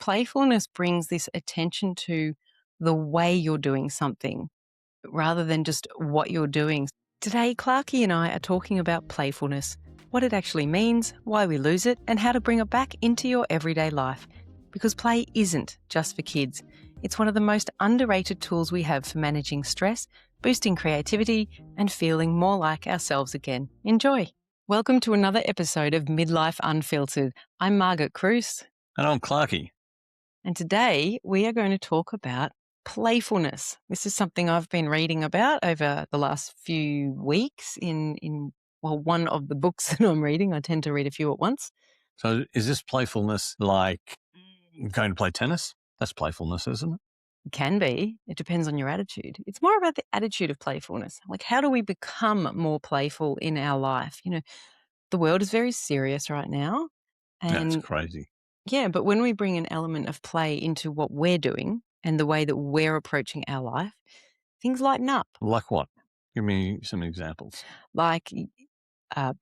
playfulness brings this attention to the way you're doing something rather than just what you're doing. Today, Clarkie and I are talking about playfulness, what it actually means, why we lose it, and how to bring it back into your everyday life. Because play isn't just for kids. It's one of the most underrated tools we have for managing stress, boosting creativity, and feeling more like ourselves again. Enjoy. Welcome to another episode of Midlife Unfiltered. I'm Margit Cruz. And I'm Clarkie. And today we are going to talk about playfulness. This is something I've been reading about over the last few weeks in one of the books that I'm reading. I tend to read a few at once. So is this playfulness like going to play tennis? That's playfulness, isn't it? It can be. It depends on your attitude. It's more about the attitude of playfulness. Like, how do we become more playful in our life? You know, the world is very serious right now. And That's crazy. yeah, but when we bring an element of play into what we're doing and the way that we're approaching our life, things lighten up. Like what? Give me some examples. Like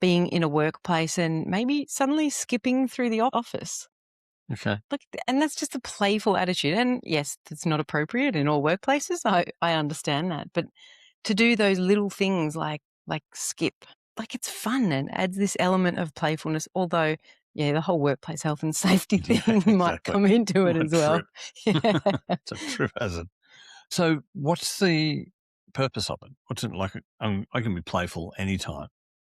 being in a workplace and maybe suddenly skipping through the office. Okay. And that's just a playful attitude. And yes, that's not appropriate in all workplaces. I understand that. But to do those little things like skip, like it's fun and adds this element of playfulness, although, yeah, the whole workplace health and safety thing might come into it as well. Yeah. It's a trip hazard. So what's the purpose of it? What's it like? I can be playful anytime.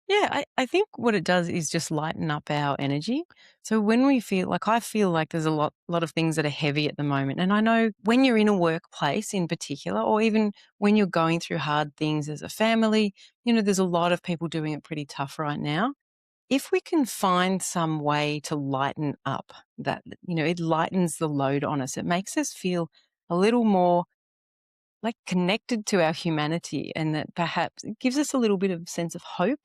Yeah, I think what it does is just lighten up our energy. So when we feel like, I feel like there's a lot of things that are heavy at the moment. And I know when you're in a workplace in particular, or even when you're going through hard things as a family, you know, there's a lot of people doing it pretty tough right now. If we can find some way to lighten up that, you know, it lightens the load on us. It makes us feel a little more like connected to our humanity, and that perhaps it gives us a little bit of sense of hope.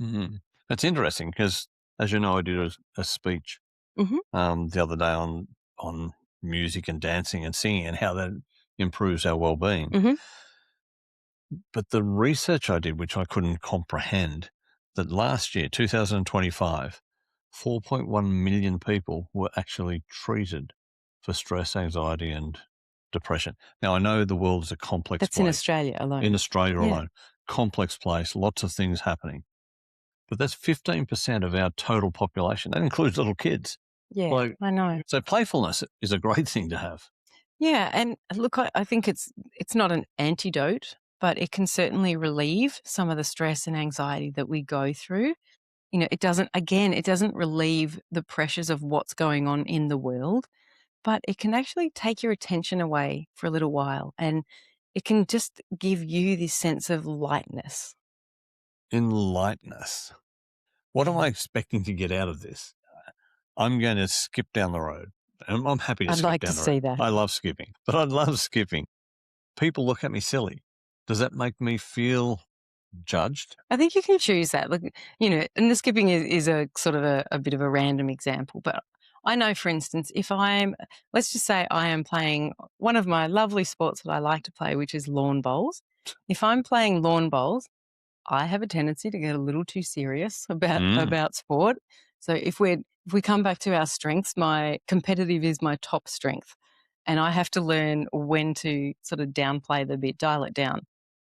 Mm-hmm. That's interesting because, as you know, I did a speech Mm-hmm. the other day on music and dancing and singing and how that improves our well-being. Mm-hmm. But the research I did, which I couldn't comprehend, that last year, 2025, 4.1 million people were actually treated for stress, anxiety, and depression. Now, I know the world is a complex That's place. in Australia alone. In Australia Yeah. alone. Complex place, lots of things happening. But that's 15% of our total population. That includes little kids. Yeah, I know. So playfulness is a great thing to have. Yeah, and look, I think it's not an antidote, but it can certainly relieve some of the stress and anxiety that we go through. You know, it doesn't relieve the pressures of what's going on in the world, but it can actually take your attention away for a little while, and it can just give you this sense of lightness. In lightness. What am I expecting to get out of this? I'm going to skip down the road. I'm happy to I'd skip like down to the see road. that. I love skipping, but I love skipping. People look at me silly. Does that make me feel judged? I think you can choose that. Look, you know, and the skipping is a sort of a bit of a random example, but I know, for instance, let's just say I am playing one of my lovely sports that I like to play, which is lawn bowls. If I'm playing lawn bowls, I have a tendency to get a little too serious about sport. So if we come back to our strengths, my competitive is my top strength, and I have to learn when to sort of downplay the bit, dial it down.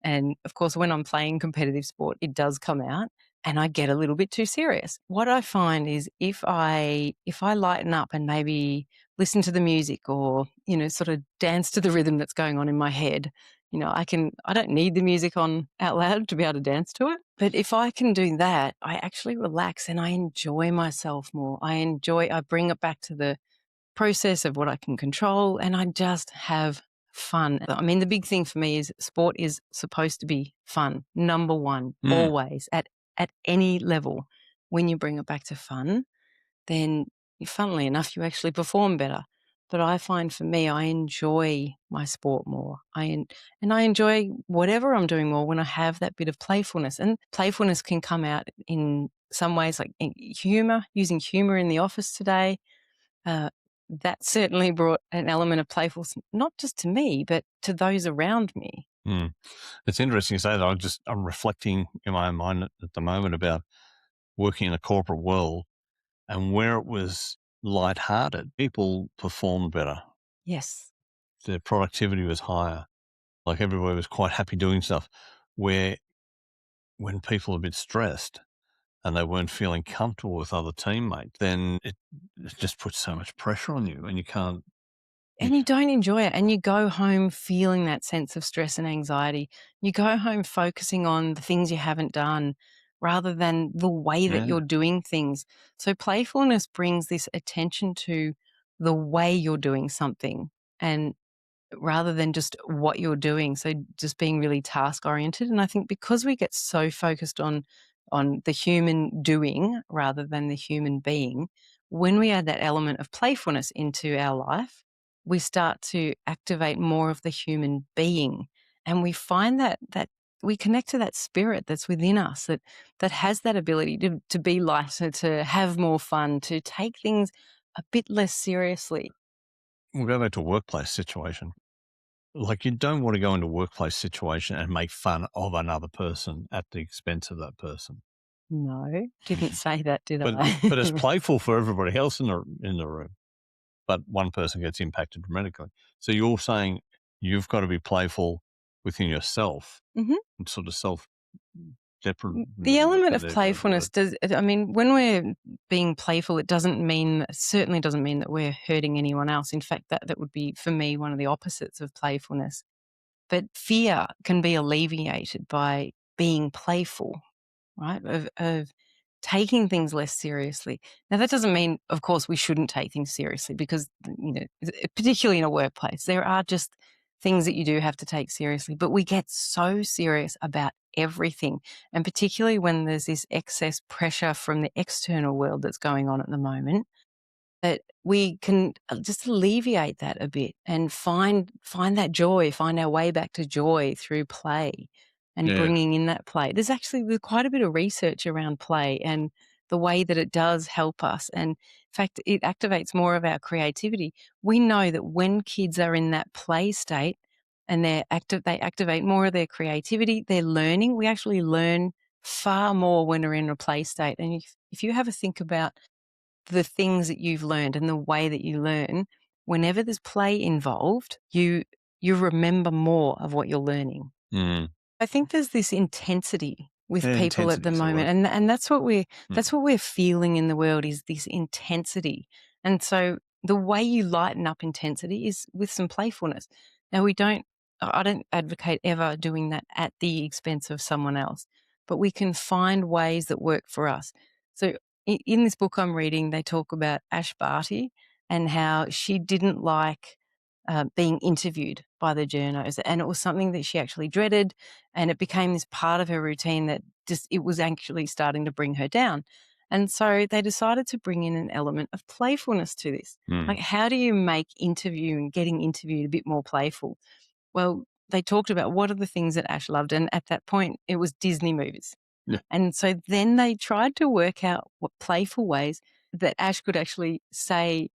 And of course, when I'm playing competitive sport, it does come out and I get a little bit too serious. What I find is if I lighten up and maybe listen to the music, or, you know, sort of dance to the rhythm that's going on in my head, you know, I don't need the music on out loud to be able to dance to it. But if I can do that, I actually relax and I enjoy myself more. I bring it back to the process of what I can control, and I just have fun. I mean, the big thing for me is sport is supposed to be fun. Number one, always at any level. When you bring it back to fun, then funnily enough, you actually perform better. But I find for me, I enjoy my sport more. And I enjoy whatever I'm doing more when I have that bit of playfulness. And playfulness can come out in some ways, like humor, using humor in the office today. That certainly brought an element of playfulness, not just to me, but to those around me. It's interesting you say that. I'm reflecting in my own mind at the moment about working in a corporate world and where it was lighthearted, people performed better. Yes. Their productivity was higher. Like everybody was quite happy doing stuff. Where when people are a bit stressed and they weren't feeling comfortable with other teammates, then it just puts so much pressure on you, and you can't. You, And you don't enjoy it, and you go home feeling that sense of stress and anxiety. You go home focusing on the things you haven't done rather than the way that yeah, you're doing things. So playfulness brings this attention to the way you're doing something, and rather than just what you're doing. So just being really task oriented. And I think because we get so focused on the human doing rather than the human being, when we add that element of playfulness into our life, we start to activate more of the human being. And we find that we connect to that spirit that's within us that has that ability to be lighter, to have more fun, to take things a bit less seriously. we'll go back to a workplace situation. Like, you don't want to go into a workplace situation and make fun of another person at the expense of that person. No, didn't say that, did But it's I? playful for everybody else in the room, but one person gets impacted dramatically. So you're saying you've got to be playful within yourself Mhm. and sort of self deprecating. The element of The playfulness word. does, I mean, when we're being playful, it doesn't mean, certainly doesn't mean that we're hurting anyone else. In fact, that would be, for me, one of the opposites of playfulness. But fear can be alleviated by being playful, right? Of taking things less seriously. Now, that doesn't mean, of course, we shouldn't take things seriously because, particularly in a workplace, there are just things that you do have to take seriously. But we get so serious about everything. And particularly when there's this excess pressure from the external world that's going on at the moment, that we can just alleviate that a bit and find that joy, find our way back to joy through play and Yeah. bringing in that play. There's quite a bit of research around play and the way that it does help us. And in fact, it activates more of our creativity. We know that when kids are in that play state and they activate more of their creativity, they're learning. We actually learn far more when we're in a play state. And if you have a think about the things that you've learned and the way that you learn, whenever there's play involved, you remember more of what you're learning. Mm. I think there's this intensity with Yeah, people at intensity the is the moment, word. and Mm. that's what we're feeling in the world is this intensity. And so the way you lighten up intensity is with some playfulness. Now I don't advocate ever doing that at the expense of someone else, but we can find ways that work for us. So in this book I'm reading, they talk about Ash Barty and how she didn't like being interviewed by the journos, and it was something that she actually dreaded, and it became this part of her routine that just it was actually starting to bring her down. And so they decided to bring in an element of playfulness to this. Mm. Like, how do you make interviewing, getting interviewed a bit more playful? Well, they talked about what are the things that Ash loved, and at that point, it was Disney movies. Yeah. And so then they tried to work out what playful ways that Ash could actually say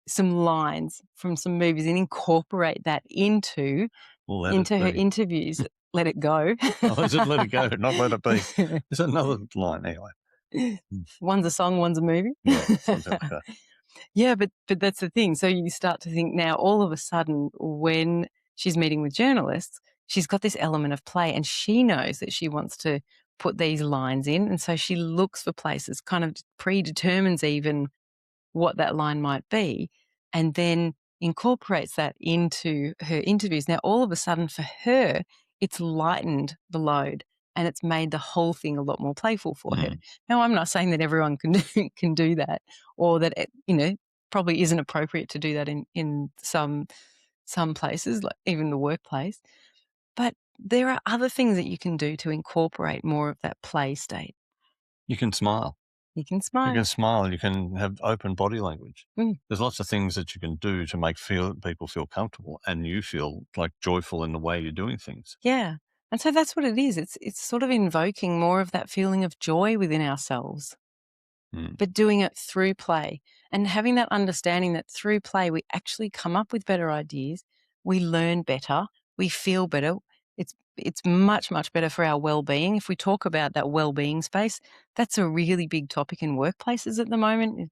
some lines from some movies and incorporate that Let it into her be. interviews. Let it go. Oh, is it let it go, not let it be? There's another line anyway. Mm. One's a song, one's a movie. Yeah, something like that. Yeah, but that's the thing. So you start to think now all of a sudden when she's meeting with journalists, she's got this element of play and she knows that she wants to put these lines in. And so she looks for places, kind of predetermines even what that line might be, and then incorporates that into her interviews. Now, all of a sudden for her, it's lightened the load and it's made the whole thing a lot more playful for her. Mm. Now, I'm not saying that everyone can do that, or that it, probably isn't appropriate to do that in some places, like even the workplace. But there are other things that you can do to incorporate more of that play state. You can smile. You can You smile. can smile. You can have open body language. Mm. There's lots of things that you can do to make people feel comfortable, and you feel like joyful in the way you're doing things. Yeah. And so that's what it is. It's sort of invoking more of that feeling of joy within ourselves, Mm. but doing it through play and having that understanding that through play we actually come up with better ideas, we learn better, we feel better. It's much, much better for our well-being. If we talk about that well-being space, that's a really big topic in workplaces at the moment.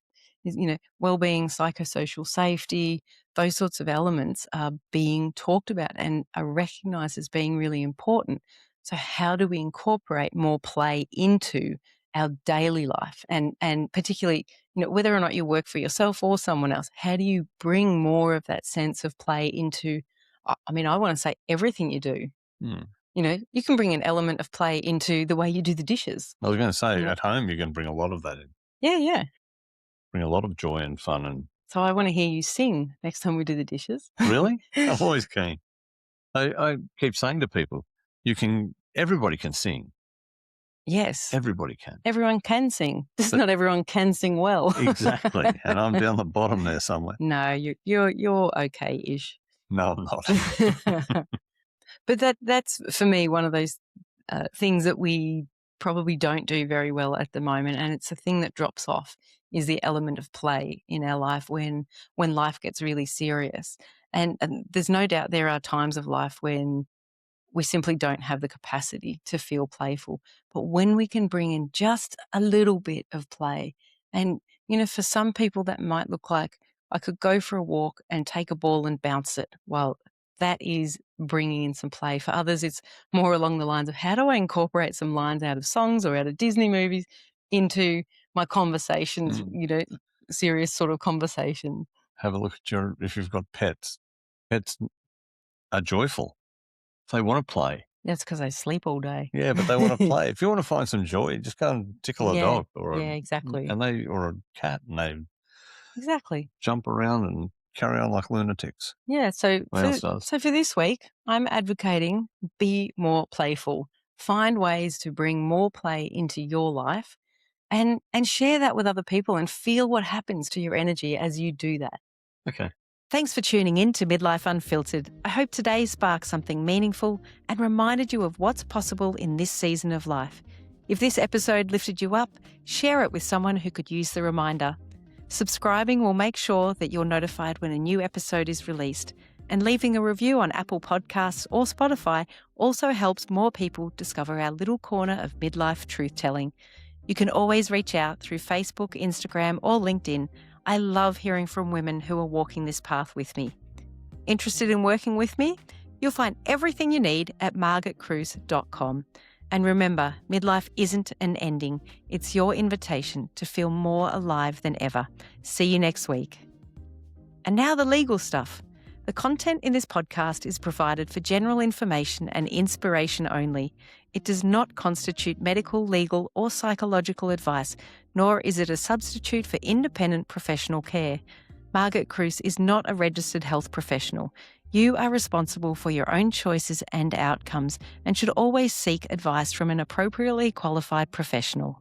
Well-being, psychosocial safety, those sorts of elements are being talked about and are recognized as being really important. So how do we incorporate more play into our daily life? And particularly, whether or not you work for yourself or someone else, how do you bring more of that sense of play into, I want to say everything you do. Mm. You can bring an element of play into the way you do the dishes. I was going to say, You know? at home, you can bring a lot of that in. Yeah, yeah. Bring a lot of joy and fun. And So I want to hear you sing next time we do the dishes. really, I'm always keen. I keep saying to people, everybody can sing. Yes. Everybody can. Everyone can sing. Just not everyone can sing well. Exactly. And I'm down the bottom there somewhere. No, you're okay-ish. No, I'm not. But that's for me one of those things that we probably don't do very well at the moment, and it's a thing that drops off is the element of play in our life when life gets really serious. And there's no doubt there are times of life when we simply don't have the capacity to feel playful. But when we can bring in just a little bit of play, and, for some people that might look like I could go for a walk and take a ball and bounce it. Well, that is bringing in some play. For others, it's more along the lines of how do I incorporate some lines out of songs or out of Disney movies into my conversations, serious sort of conversation. Have a look at if you've got pets. Pets are joyful. They want to play. That's because I sleep all day. Yeah, but they want to play. If you want to find some joy, just go and tickle a dog exactly. or a cat, and they Exactly. jump around and carry on like lunatics. Yeah. So does. for this week, I'm advocating be more playful. Find ways to bring more play into your life and share that with other people and feel what happens to your energy as you do that. Okay. Thanks for tuning in to Midlife Unfiltered. I hope today sparked something meaningful and reminded you of what's possible in this season of life. If this episode lifted you up, share it with someone who could use the reminder. Subscribing will make sure that you're notified when a new episode is released, and leaving a review on Apple Podcasts or Spotify also helps more people discover our little corner of midlife truth-telling. You can always reach out through Facebook, Instagram, or LinkedIn. I love hearing from women who are walking this path with me. Interested in working with me? You'll find everything you need at margitcruise.com. And remember, midlife isn't an ending. It's your invitation to feel more alive than ever. See you next week. And now the legal stuff. The content in this podcast is provided for general information and inspiration only. It does not constitute medical, legal, or psychological advice, nor is it a substitute for independent professional care. Margit Cruise is not a registered health professional. You are responsible for your own choices and outcomes and should always seek advice from an appropriately qualified professional.